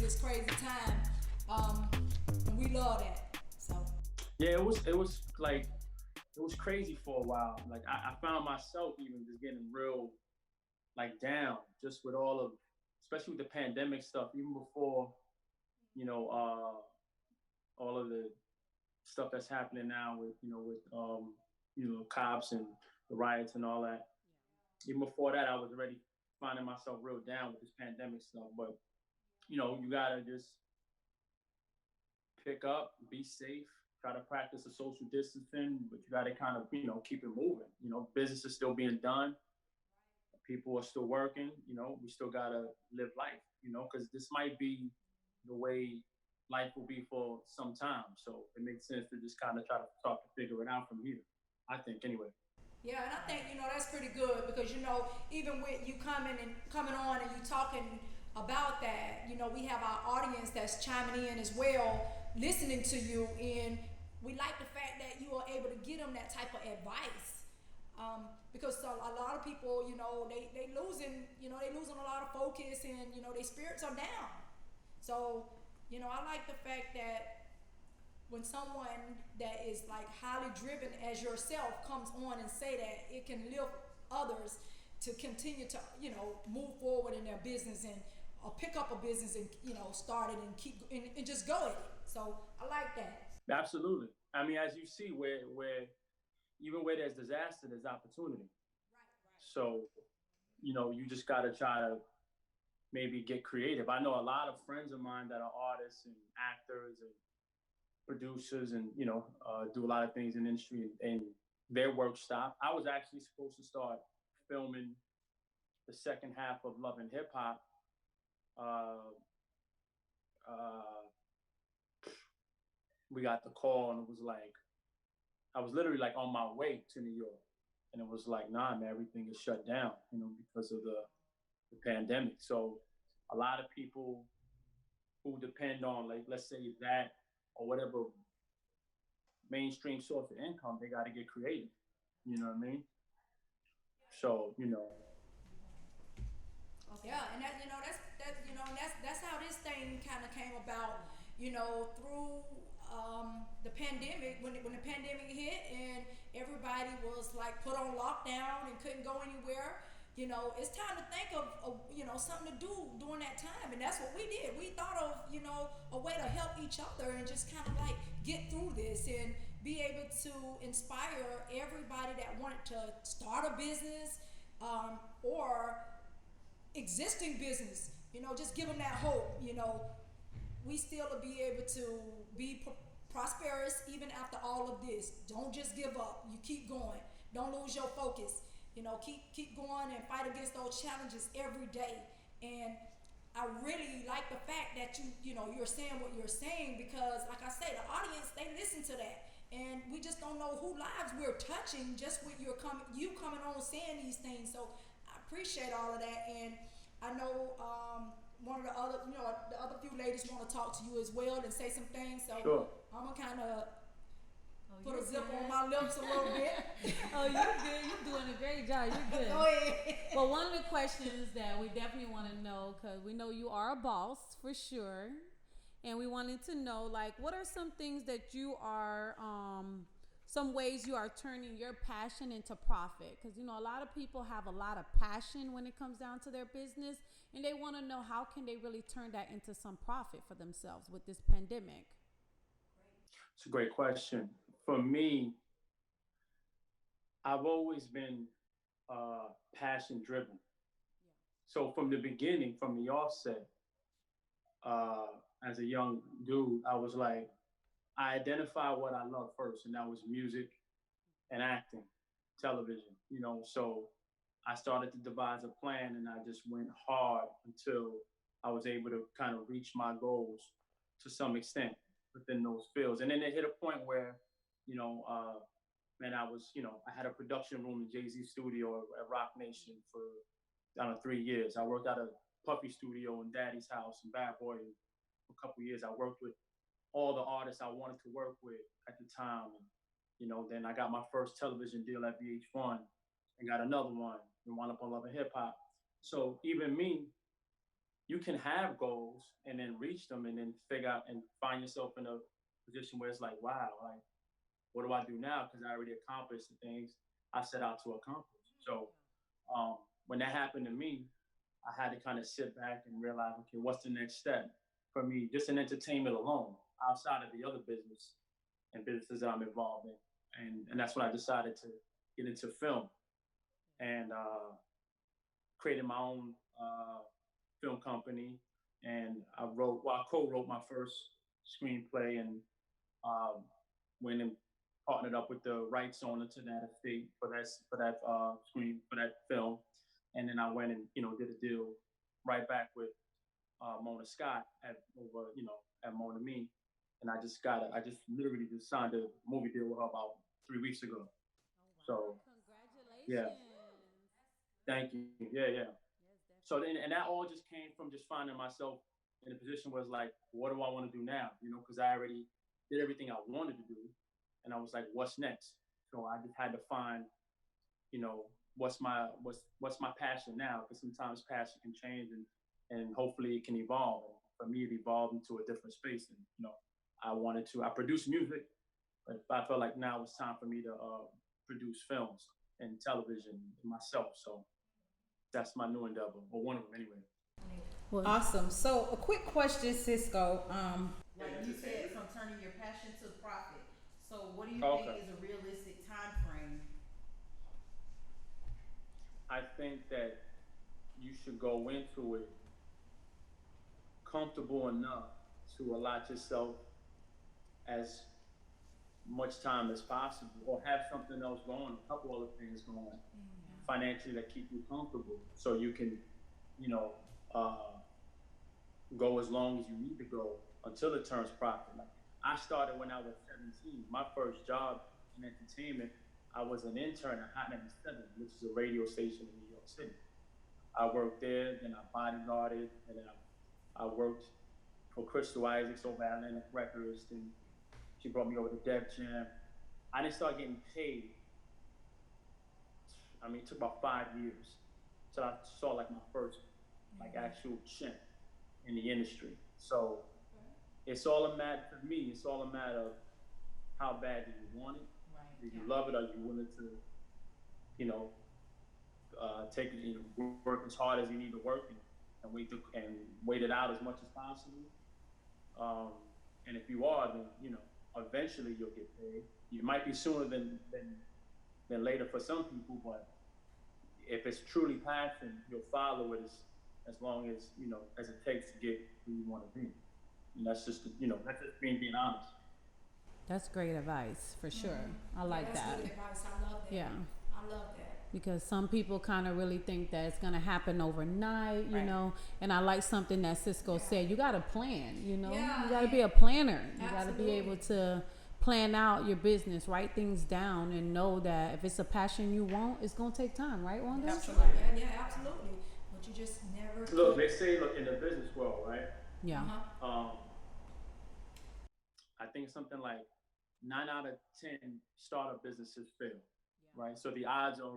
this crazy time, and we love that. So Yeah, it was crazy for a while. Like I found myself even just getting real like down just with all of, especially with the pandemic stuff, even before you know all of the stuff that's happening now with cops and the riots and all that. Even before that, I was already finding myself real down with this pandemic stuff. But you gotta just pick up, be safe, try to practice a social distancing, but you gotta kind of keep it moving. Business is still being done, people are still working. We still gotta live life. Because this might be the way life will be for some time. So it makes sense to just kind of try to start to figure it out from here. I think anyway. yeah, and I think that's pretty good because even with you coming on and you talking about that, we have our audience that's chiming in as well, listening to you, and we like the fact that you are able to give them that type of advice. Because a lot of people, they losing a lot of focus, and their spirits are down. So, I like the fact that when someone that is like highly driven as yourself comes on and say that, it can lift others to continue to move forward in their business, and pick up a business and start it and keep and just go at it. So I like that. Absolutely. I mean, as you see, where even where there's disaster, there's opportunity. So you just got to try to maybe get creative. I know a lot of friends of mine that are artists and actors and producers, and do a lot of things in the industry, and their work stopped. I was actually supposed to start filming the second half of Love and Hip Hop. Uh, uh, we got the call, and it was like I was literally like on my way to New York, and it was like, nah, man, everything is shut down, because of the pandemic. So a lot of people who depend on, like, let's say that or whatever mainstream source of income, they got to get creative. You know what I mean? So Yeah, and that's how this thing kind of came about. Through the pandemic, when the pandemic hit and everybody was like put on lockdown and couldn't go anywhere. It's time to think of something to do during that time, and that's what we did. We thought of a way to help each other and just kind of like get through this and be able to inspire everybody that wanted to start a business, or existing business. Just give them that hope. We still will be able to be prosperous even after all of this. Don't just give up. You keep going. Don't lose your focus. Keep going and fight against those challenges every day. And I really like the fact that you're saying what you're saying, because like I say, the audience, they listen to that. And we just don't know who lives we're touching just with you coming on saying these things. So I appreciate all of that. And I know one of the other few ladies want to talk to you as well and say some things. So sure. I'm gonna kind of put a zip good. on my lips a little bit. Oh, you're good. You're doing a great job. You're good. Go ahead. Well, one of the questions that we definitely want to know, because we know you are a boss for sure, and we wanted to know, like, what are some things that you are, some ways you are turning your passion into profit? Because a lot of people have a lot of passion when it comes down to their business, and they want to know how can they really turn that into some profit for themselves with this pandemic. It's a great question. For me, I've always been passion driven. So from the beginning, from the offset, uh, as a young dude, I was like, I identified what I love first, and that was music and acting, television. So I started to devise a plan, and I just went hard until I was able to kind of reach my goals to some extent within those fields. And then it hit a point where, man, I had a production room in Jay-Z studio at Rock Nation for, I don't know, 3 years. I worked out of Puffy studio in Daddy's house and Bad Boy for a couple of years. I worked with all the artists I wanted to work with at the time. And, then I got my first television deal at VH1 and got another one and wound up on Love and Hip Hop. So even me, you can have goals and then reach them and then figure out and find yourself in a position where it's like, wow, like, what do I do now? Because I already accomplished the things I set out to accomplish. So when that happened to me, I had to kind of sit back and realize, okay, what's the next step for me, just in entertainment alone, outside of the other business and businesses that I'm involved in. And that's when I decided to get into film and created my own film company. And I co-wrote my first screenplay and um, went and partnered up with the rights owner to that estate for that film, and then I went and did a deal right back with Mona Scott at Mona Me, and I just literally just signed a movie deal with her about 3 weeks ago. So yeah, Congratulations. thank you. Yeah, yeah. So then, and that all just came from just finding myself in a position where it's like, what do I want to do now? Because I already did everything I wanted to do, and I was like, what's next? So I just had to find, what's my passion now? Because sometimes passion can change, and hopefully it can evolve. And for me, it evolved into a different space, and I produce music, but I felt like now it's time for me to produce films and television myself. So that's my new endeavor, or one of them anyway. Well, Awesome. So, a quick question, Cisco. Like you said, from turning your passion to profit. So, what do you think Okay. is a realistic time frame? I think that you should go into it comfortable enough to allot yourself as much time as possible, or have something else going, a couple other things going financially that keep you comfortable, so you can, you know, uh, go as long as you need to go until it turns profit. Like I started when I was 17. My first job in entertainment, I was an intern at Hot 97, which is a radio station in New York City. I worked there, then I bodyguarded, and then I worked for Crystal Isaacs over at Atlantic Records. Then she brought me over to Def Jam. I didn't start getting paid. I mean, it took about 5 years till I saw like my first like actual check in the industry. So it's all a matter for me. It's all a matter of how bad do you want it? Right. Do you love it? Are you willing to, you know, take it, work as hard as you need to work and wait it out as much as possible. Um, and if you are, then eventually you'll get paid. You might be sooner than later for some people, but if it's truly passion, you'll follow it as long as it takes to get who you want to be. And that's just being honest. that's great advice for sure. I Yeah, like that's that. good advice. I love that. Yeah. I love that. Because some people kind of really think that it's gonna happen overnight, you Right. know. And I like something that Cisco said. You gotta plan, Yeah, You gotta be a planner. You gotta be absolutely. able to plan out your business, write things down, and know that if it's a passion you want, it's gonna take time, right, Wanda? That's true. Absolutely. Yeah, absolutely. But you just never. Look, they say, in the business world, right? Yeah. Uh-huh. I think something like 9 out of 10 startup businesses fail, right? So the odds are,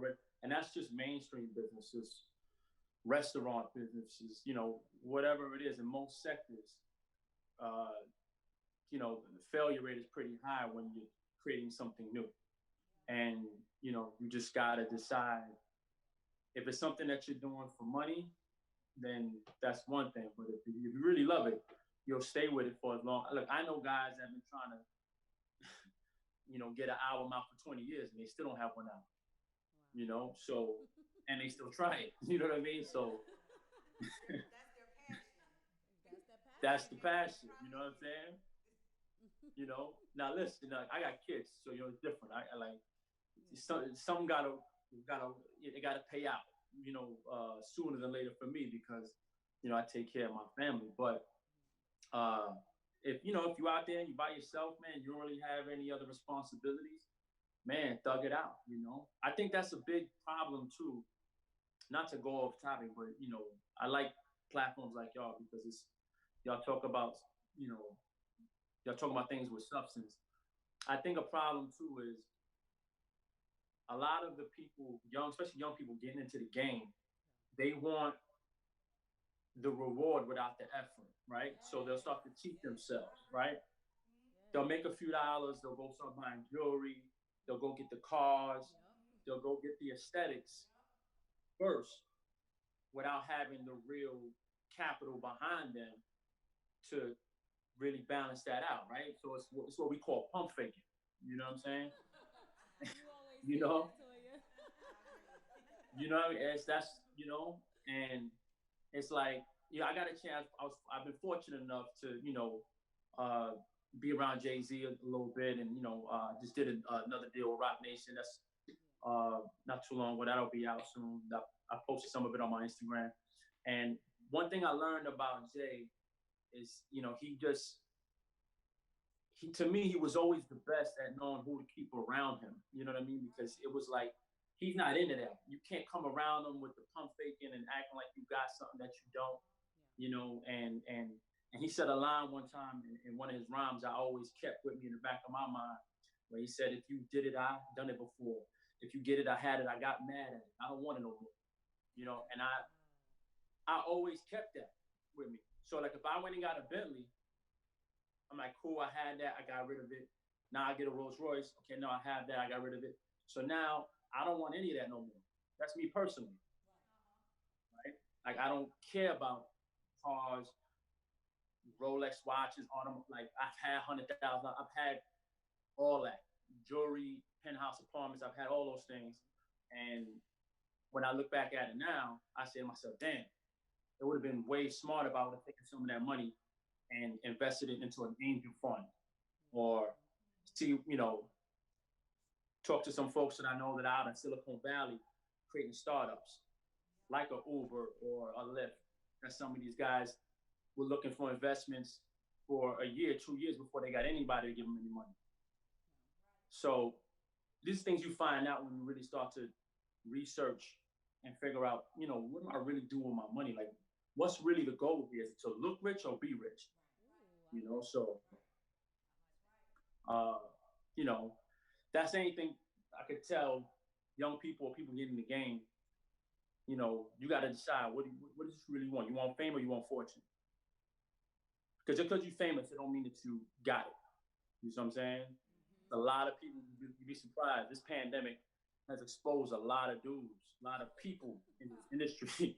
and that's just mainstream businesses, restaurant businesses, whatever it is in most sectors. Uh, the failure rate is pretty high when you're creating something new, and you just gotta decide if it's something that you're doing for money, then that's one thing. But if you really love it, you'll stay with it for as long. Look, I know guys that have been trying to, get an album out for 20 years and they still don't have one out. So, and they still try it. You know what I mean? So that's the passion. You know what I'm saying? Now listen, I got kids, so it's different. I like some gotta pay out. Sooner than later for me because I take care of my family. But if you're out there and you're by yourself, man, you don't really have any other responsibilities, man, thug it out. I think that's a big problem too. Not to go off topic, but I like platforms like y'all because it's y'all talk about you know y'all talk about things with substance. I think a problem too is a lot of the people, especially young people getting into the game, they want the reward without the effort, right? So they'll start to cheat themselves, right? They'll make a few dollars, they'll go start buying jewelry, they'll go get the cars, they'll go get the aesthetics first without having the real capital behind them to really balance that out, right? So it's what we call pump faking. You know what I'm saying? You always You say know, that, Toya. it's that's and it's like I got a chance. I've been fortunate enough to uh, be around Jay-Z a little bit, and just did another deal with Rock Nation. That's not too long, but that'll be out soon. I posted some of it on my Instagram. And one thing I learned about Jay is, he to me he was always the best at knowing who to keep around him. You know what I mean? Because it was like he's not into that. You can't come around him with the pump faking and acting like you got something that you don't. And he said a line one time in one of his rhymes I always kept with me in the back of my mind, where he said, "If you did it, I done it before. If you get it, I had it. I got mad at it. I don't want it no more." And I always kept that with me. So like if I went and got a Bentley, I'm like, cool, I had that, I got rid of it. Now I get a Rolls Royce. Okay, no, I have that, I got rid of it. So now I don't want any of that no more. That's me personally, right? Like I don't care about cars, Rolex watches, like I've had 100,000. I've had all that jewelry, penthouse apartments. I've had all those things, and when I look back at it now, I say to myself, damn, it would have been way smarter if I would have taken some of that money and invested it into an angel fund, or see, talk to some folks that I know that are out in Silicon Valley creating startups like a Uber or a Lyft. That some of these guys were looking for investments for a year, 2 years before they got anybody to give them any money. So these things you find out when you really start to research and figure out, what am I really doing with my money? Like, what's really the goal here? Is it to look rich or be rich? So, uh, you know, that's anything I could tell young people or people getting in the game. You got to decide what does you really want? You want fame or you want fortune? Because just because you're famous, it don't mean that you got it. You know what I'm saying? A lot of people, you'd be surprised. This pandemic has exposed a lot of dudes, a lot of people in this industry,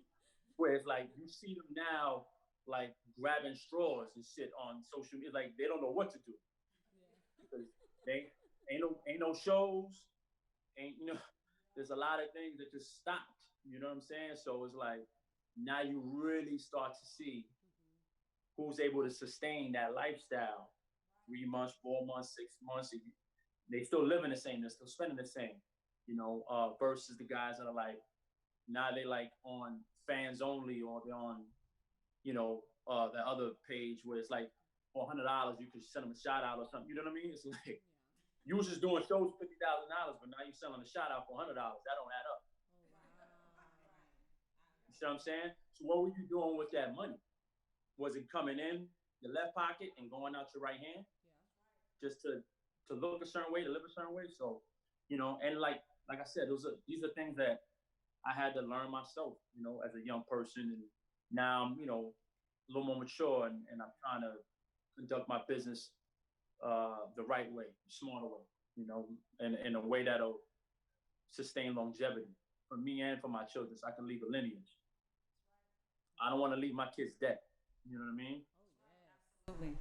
where it's like you see them now, like grabbing straws and shit on social media. Like they don't know what to do because they ain't no shows, ain't There's a lot of things that just stopped. You know what I'm saying? So it's like now you really start to see who's able to sustain that lifestyle. 3 months, 4 months, 6 months, they still living the same, they're still spending the same, versus the guys that are like, now they like on fans only, or they're on, the other page where it's like for $100 you could send them a shout out or something. You know what I mean? It's like you was just doing shows for $50,000, but now you're selling a shout out for $100. That don't add up. You see what I'm saying? So what were you doing with that money? Was it coming in your left pocket and going out your right hand, just to look a certain way, to live a certain way? So, and like I said, these are things that I had to learn myself, as a young person. And now I'm, a little more mature, and I'm trying to conduct my business the right way, smarter way, in a way that'll sustain longevity for me and for my children, so I can leave a lineage. I don't want to leave my kids dead. You know what I mean? Absolutely.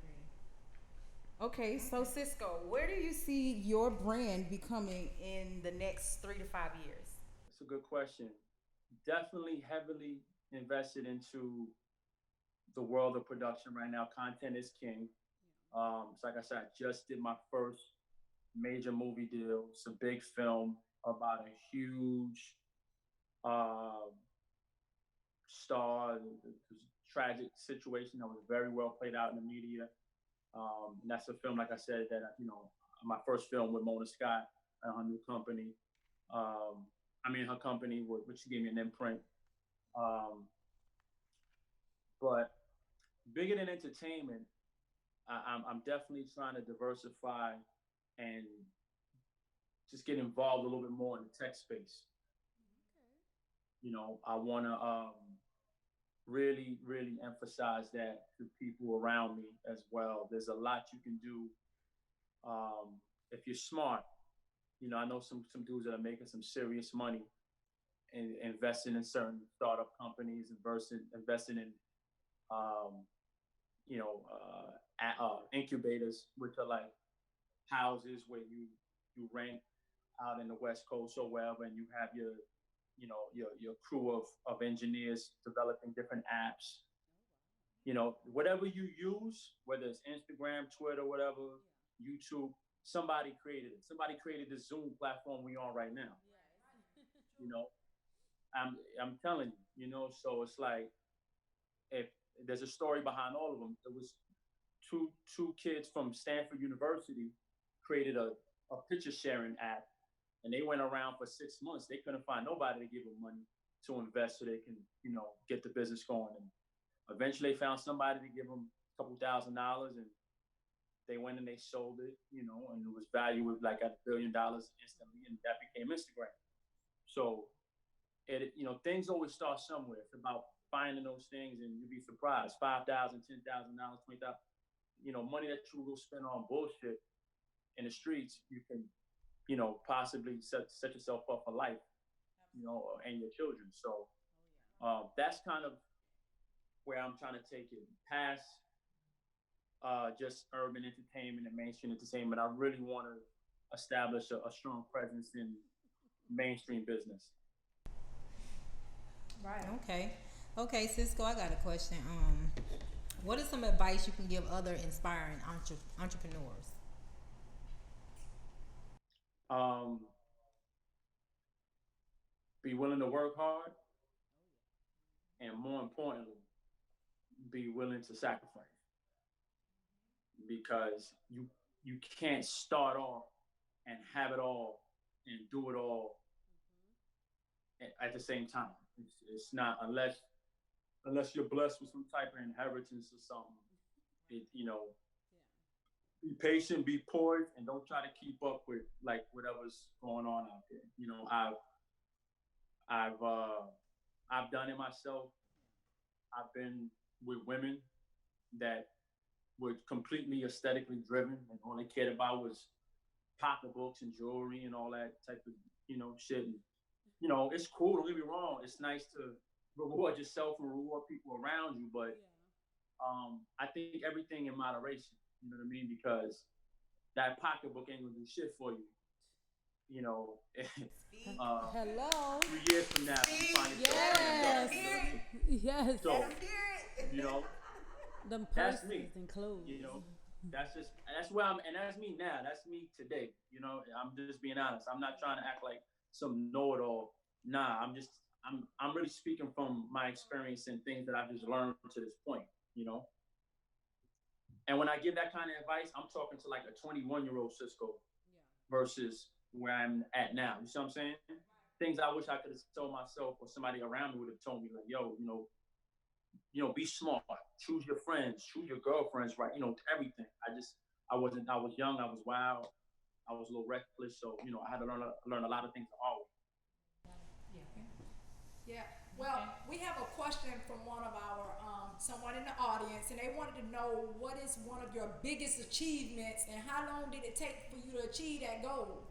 Okay, so Cisco, where do you see your brand becoming in the next 3 to 5 years? It's a good question. Definitely heavily invested into the world of production right now. Content is king. So like I said, I just did my first major movie deal. It's a big film about a huge star. It was a tragic situation that was very well played out in the media. And that's a film, like I said, that my first film with Mona Scott and her new company. Her company, which gave me an imprint. But bigger than entertainment, I'm definitely trying to diversify and just get involved a little bit more in the tech space. I want to really, really emphasize that to people around me as well. There's a lot you can do if you're smart. I know some dudes that are making some serious money and investing in certain startup companies, investing in um, incubators, which are like houses where you rent out in the West Coast or wherever, and you have your crew of engineers developing different apps. Whatever you use, whether it's Instagram, Twitter, whatever, YouTube, somebody created it. Somebody created this Zoom platform we on right now. You know, I'm telling you. So it's like if there's a story behind all of them. There was two kids from Stanford University created a picture sharing app, and they went around for 6 months. They couldn't find nobody to give them money to invest so they can get the business going. And eventually, they found somebody to give them a couple $1,000s, and they went and they sold it, and it was valued like at $1 billion instantly, and that became Instagram. So things always start somewhere. It's about finding those things, and you'd be surprised. $5,000, $10,000, $20,000, money that you will spend on bullshit in the streets, you can, possibly set yourself up for life, and your children. So that's kind of where I'm trying to take it past just urban entertainment and mainstream entertainment. I really want to establish a strong presence in mainstream business. Right. Okay, Cisco, I got a question. What is some advice you can give other inspiring entrepreneurs? Be willing to work hard, and more importantly, be willing to sacrifice, because you can't start off and have it all and do it all at the same time. It's not, unless you're blessed with some type of inheritance or something. Be patient, be poised, and don't try to keep up with like whatever's going on out there. I've done it myself. I've been with women that were completely aesthetically driven, and all they cared about was pocketbooks and jewelry and all that type of shit. And, it's cool. Don't get me wrong. It's nice to reward yourself and reward people around you, but I think everything in moderation. You know what I mean? Because that pocketbook ain't gonna do shit for you. Hello. 3 years from now, you find yourself. Yes. So, Them that's purses me. and clothes. That's where I'm, and that's me now. That's me today. I'm just being honest. I'm not trying to act like some know-it-all. Nah, I'm really speaking from my experience and things that I've just learned to this point. And when I give that kind of advice, I'm talking to like a 21-year-old Cisco versus where I'm at now. You see what I'm saying? Things I wish I could have told myself, or somebody around me would have told me, like, yo, be smart, choose your friends, choose your girlfriends, right? Everything. I was young, I was wild, I was a little reckless. So, I had to learn a lot of things the hard way. Yeah. Well, we have a question from one of our someone in the audience, and they wanted to know what is one of your biggest achievements, and how long did it take for you to achieve that goal?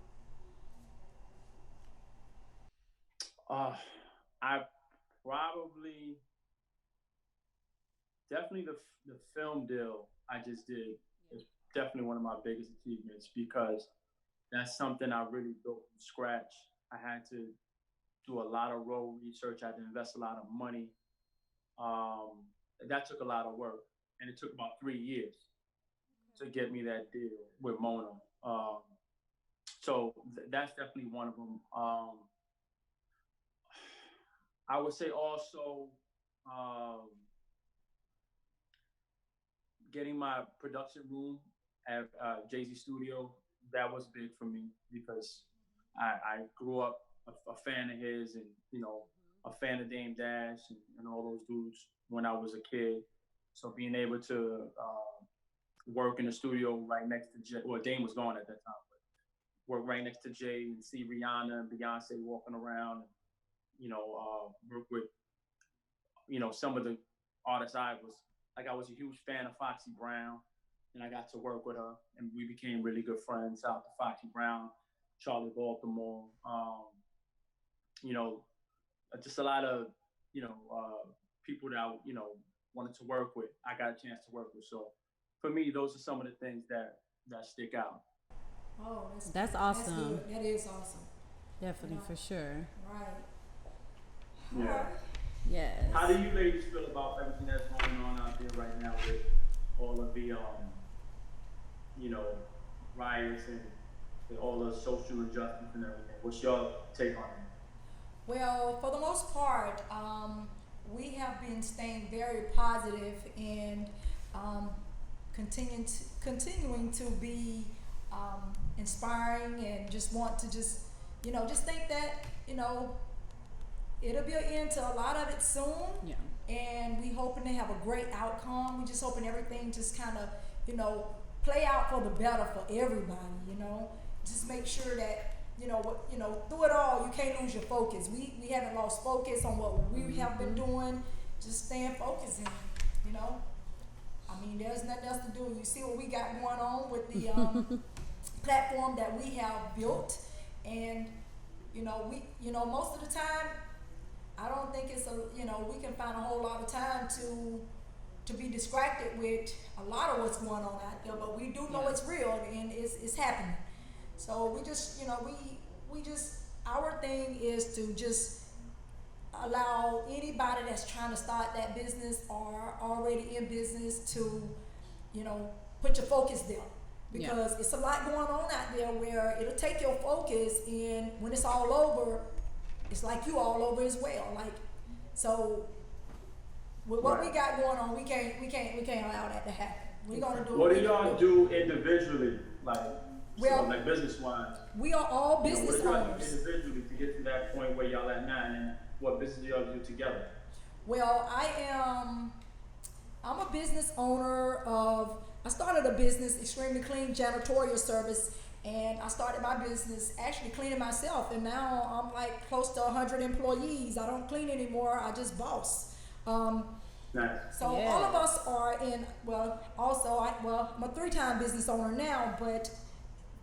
I definitely the film deal I just did is definitely one of my biggest achievements, because that's something I really built from scratch. I had to do a lot of road research. I had to invest a lot of money. That took a lot of work, and it took about 3 years to get me that deal with Mona. So that's definitely one of them. I would say also getting my production room at Jay-Z Studio. That was big for me, because I grew up a fan of his, and a fan of Dame Dash and all those dudes when I was a kid. So being able to work in the studio right next to Jay, well, Dame was gone at that time, but work right next to Jay and see Rihanna and Beyonce walking around, and work with some of the artists I was a huge fan of Foxy Brown, and I got to work with her, and we became really good friends. Out to Foxy Brown, Charlie Baltimore, you know, just a lot of people that wanted to work with. I got a chance to work with. So for me, those are some of the things that stick out. Oh, That's good. awesome. That's good. That is awesome. Definitely, for sure. Right. Yeah. Alright. Yes. How do you ladies feel about everything that's going on out there right now with all of the riots and all the social injustice and everything? What's your take on it? Well, for the most part, we have been staying very positive and continuing to be inspiring, and just want to just think that it'll be an end to a lot of it soon. Yeah. And we hoping to have a great outcome. We just hoping everything just kind of play out for the better for everybody. Just make sure that through it all, you can't lose your focus. We haven't lost focus on what we have been doing. Just staying focused, and I mean, there's nothing else to do. You see what we got going on with the platform that we have built, and most of the time, I don't think it's we can find a whole lot of time to be distracted with a lot of what's going on out there, but we do know it's real and it's happening. So we just, we just, our thing is to just allow anybody that's trying to start that business or already in business to, put your focus there. Because it's a lot going on out there where it'll take your focus, and when it's all over, it's like you all over as well. Like, so with what we got going on, we can't allow that to happen. We're gonna do. What do y'all do individually, like business wise? We are all business what do y'all owners. do individually to get to that point where y'all at now, and what business do y'all do together? Well, I'm a business owner I started a business, Extremely Clean Janitorial Service, and I started my business actually cleaning myself, and now I'm like close to 100 employees. I don't clean anymore, I just boss. Nice. So all of us are in, I'm a 3-time business owner now, but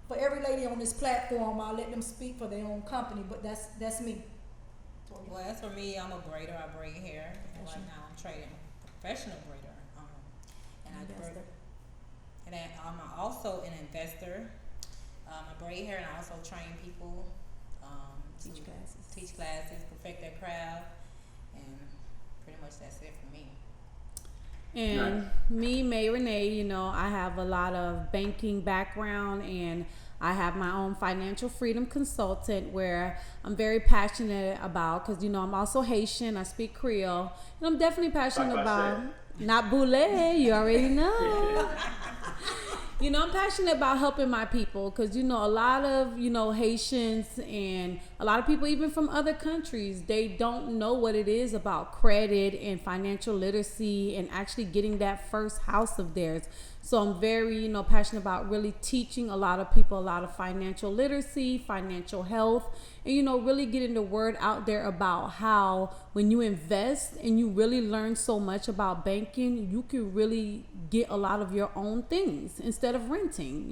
for every lady on this platform, I'll let them speak for their own company, but that's me. Well, as for me, I'm a braider. I braid hair. And right now, I'm trading professional braider. And I'm also an investor. I braid hair, and I also train people. Teach classes, perfect their craft, and pretty much that's it for me. And me, May Renee, I have a lot of banking background, and I have my own financial freedom consultant where I'm very passionate about, because, I'm also Haitian, I speak Creole, and I'm definitely passionate about, not boule, you already know. I'm passionate about helping my people, because, a lot of, Haitians and a lot of people even from other countries, they don't know what it is about credit and financial literacy and actually getting that first house of theirs. So I'm very, passionate about really teaching a lot of people a lot of financial literacy, financial health, and, really getting the word out there about how when you invest and you really learn so much about banking, you can really get a lot of your own things instead of renting,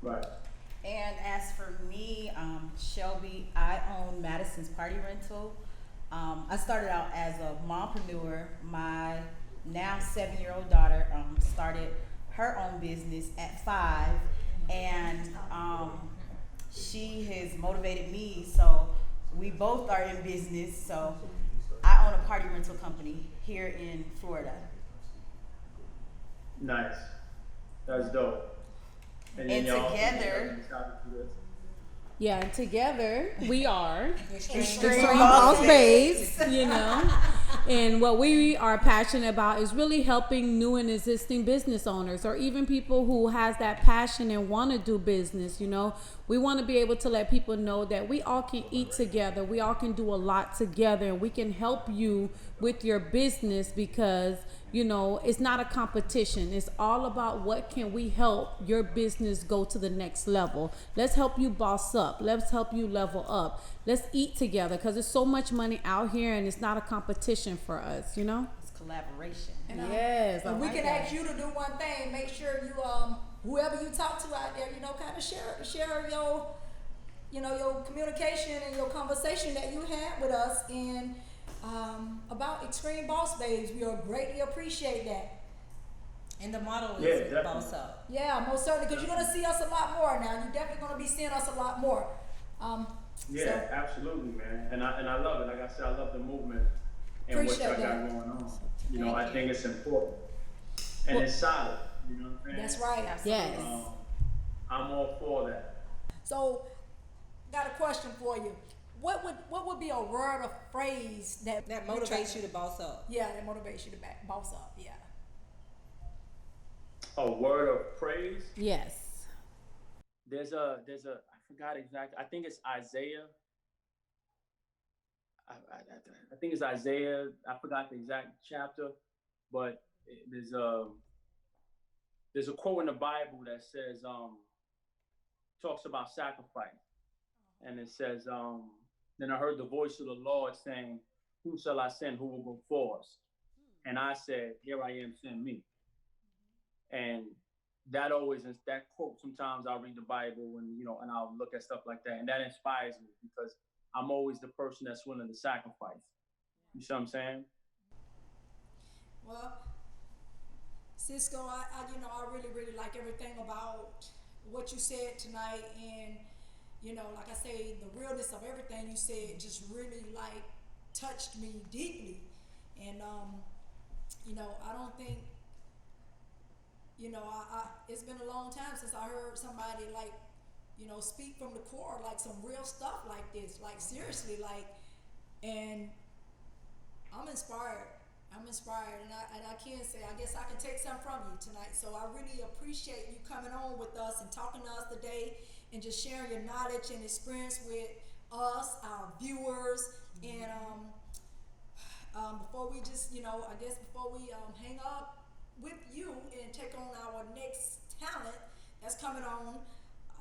Right. And as for me, Shelby, I own Madison's Party Rental. I started out as a mompreneur. My now 7-year-old daughter started her own business at 5, and she has motivated me, so we both are in business. So I own a party rental company here in Florida. Nice. That's dope. And together, and together we are Xtreme Boss Boss Babes, And what we are passionate about is really helping new and existing business owners, or even people who has that passion and want to do business. we want to be able to let people know that we all can eat together. We all can do a lot together, and we can help you with your business because, you know, it's not a competition. It's all about what can we help your business go to the next level. Let's help you boss up. Let's help you level up. Let's eat together because there's so much money out here and it's not a competition for us, you know? It's collaboration. And, Yes, I and we like can that. ask you to do one thing. Make sure you whoever you talk to out there, you know, kind of share your, you know, your communication and your conversation that you had with us and about Xtreme Boss Babes. We greatly appreciate that. And the motto Yeah, is definitely. boss up. Yeah, most certainly, because you're gonna see us a lot more now. You're definitely gonna be seeing us a lot more. Yeah, So, absolutely, man. And I love it. Like I said, I love the movement and what Appreciate y'all got that. going on. You know, Thank I think it's important. And Well- it's solid. You know what I'm saying? that's right. Yes. I'm all for that. So, got a question for you. What would be a word or phrase that Motivates you to boss up. Yeah, that motivates you to boss up. Yeah. A word of praise. Yes. There's a I forgot exactly. I think it's Isaiah. I think it's Isaiah. I forgot the exact chapter, but there's a quote in the Bible that says talks about sacrifice, and it says then I heard the voice of the Lord saying, "Who shall I send? Who will go for us?" And I said, "Here I am, send me." And that always is that quote. Sometimes I'll read the Bible and and I'll look at stuff like that, and that inspires me because I'm always the person that's willing to sacrifice. You see what I'm saying? Well, Cisco, I really like everything about what you said tonight, and like I say, the realness of everything you said just really like touched me deeply, and I don't think. It's been a long time since I heard somebody like, speak from the core, like some real stuff like this, like seriously, like, and I'm inspired. And I can say, I guess I can take some from you tonight. So I really appreciate you coming on with us and talking to us today and just sharing your knowledge and experience with us, our viewers, and before we just, before we hang up with you and take on our next talent that's coming on.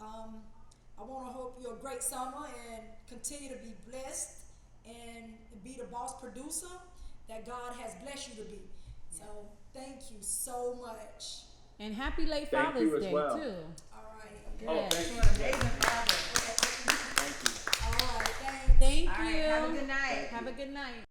I want to hope you're a great summer and continue to be blessed and be the boss producer that God has blessed you to be. So thank you so much. And happy late Thank you Father's as Day well. too. All right. Oh, Yes. thank you. Amazing father. Thank you. All right. Thanks. Thank All you. right, have a good night. Have a good night.